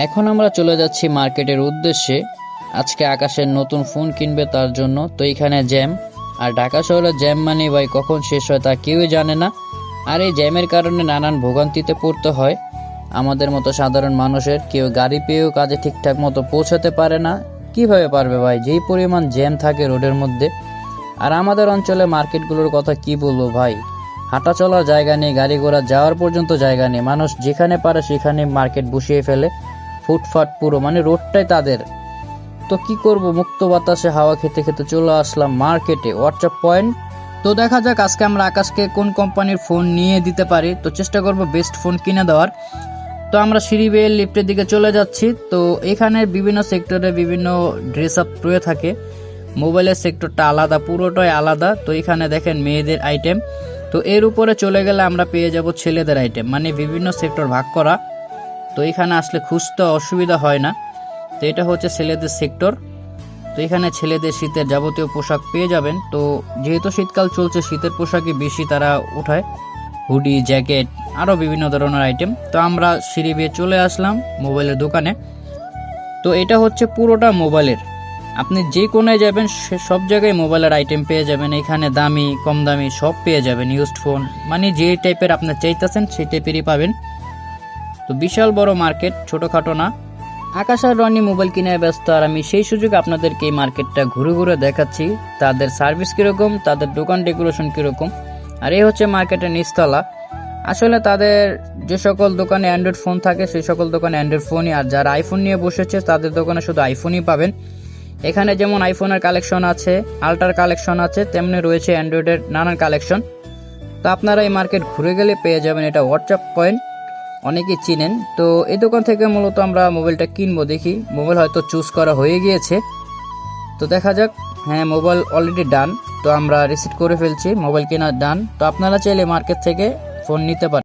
এখন আমরা চলে যাচ্ছি মার্কেটের উদ্দেশ্যে। আজকে আকাশের নতুন ফোন কিনবে তার জন্য। তো এখানে জ্যাম, আর ঢাকা শহরে জ্যাম মানে ভাই কখন শেষ হয় তা কেউই জানে না। আর এই জ্যামের কারণে নানান ভোগান্তিতে পড়তে হয় আমাদের মতো সাধারণ মানুষের। কেউ গাড়ি পেয়েও কাজে ঠিকঠাক মতো পৌঁছাতে পারে না। কিভাবে পারবে ভাই, যেই পরিমাণ জ্যাম থাকে রোডের মধ্যে। আর আমাদের অঞ্চলে মার্কেটগুলোর কথা কি বলবো ভাই, হাঁটা চলার জায়গা নেই, গাড়ি ঘোড়া যাওয়ার পর্যন্ত জায়গা নেই। মানুষ যেখানে পারে সেখানে মার্কেট বসিয়ে ফেলে, ফুটফাট পুরো, মানে রোডটাই তাদের। তো কি করব, মুক্ত বাতাসে হাওয়া খেতে খেতে চলে আসলাম মার্কেটে, হোয়াটসঅ্যাপ পয়েন্ট। তো দেখা যাক আজকে আমরা আকাশকে কোন কোম্পানির ফোন নিয়ে দিতে পারি। তো চেষ্টা করব বেস্ট ফোন কিনে দেওয়ার। তো আমরা সিঁড়ি বেয়ে লিফটের দিকে চলে যাচ্ছি। তো এখানে বিভিন্ন সেক্টরে বিভিন্ন ড্রেস আপ রয়ে থাকে। মোবাইলের সেক্টরটা আলাদা, পুরোটাই আলাদা। তো এখানে দেখেন মেয়েদের আইটেম। তো এর উপরে চলে গেলে আমরা পেয়ে যাব ছেলেদের আইটেম, মানে বিভিন্ন সেক্টর ভাগ করা। তো এখানে আসলে খুঁজতে অসুবিধা হয় না। তো এটা হচ্ছে ছেলেদের সেক্টর। তো এখানে ছেলেদের শীতের যাবতীয় পোশাক পেয়ে যাবেন। তো যেহেতু শীতকাল চলছে, শীতের পোশাকই বেশি তারা উঠায়, হুডি, জ্যাকেট, আরও বিভিন্ন ধরনের আইটেম। তো আমরা সিঁড়ি বেয়ে চলে আসলাম মোবাইলের দোকানে। তো এটা হচ্ছে পুরোটা মোবাইলের, আপনি যে কোনায় যাবেন সে সব জায়গায় মোবাইলের আইটেম পেয়ে যাবেন। এখানে দামি কম দামি সব পেয়ে যাবেন, ইউজড ফোন, মানে যে টাইপের আপনার চাইতেছেন সেই টাইপেরই পাবেন। তো বিশাল বড় মার্কেট, ছোটোখাটো না। আকাশ আর রনি মোবাইল কিনে ব্যস্ত, আর আমি সেই সুযোগে আপনাদেরকে এই মার্কেটটা ঘুরে ঘুরে দেখাচ্ছি, তাদের সার্ভিস কীরকম, তাদের দোকান ডেকোরেশন কীরকম। আর এই হচ্ছে মার্কেটের নিচতলা। আসলে তাদের যে সকল দোকানে অ্যান্ড্রয়েড ফোন থাকে সেই সকল দোকানে অ্যান্ড্রয়েড ফোনই, আর যারা আইফোন নিয়ে বসেছে তাদের দোকানে শুধু আইফোনই পাবেন। এখানে যেমন আইফোনের কালেকশন আছে, আল্ট্রার কালেকশন আছে, তেমনি রয়েছে অ্যান্ড্রয়েডের নানান কালেকশন। তো আপনারা এই মার্কেট ঘুরে গেলে পেয়ে যাবেন। এটা হোয়াটসঅ্যাপ পয়েন্ট, অনেকেই চিনেন। তো এই দোকান থেকে মূলত আমরা মোবাইলটা কিনবো। দেখি, মোবাইল হয়তো চুজ করা হয়ে গিয়েছে। তো দেখা যাক। হ্যাঁ, মোবাইল অলরেডি ডান। তো আমরা রিসিভ করে ফেলছি, মোবাইল কেনা ডান। তো আপনারা চাইলে মার্কেট থেকে ফোন নিতে পারেন।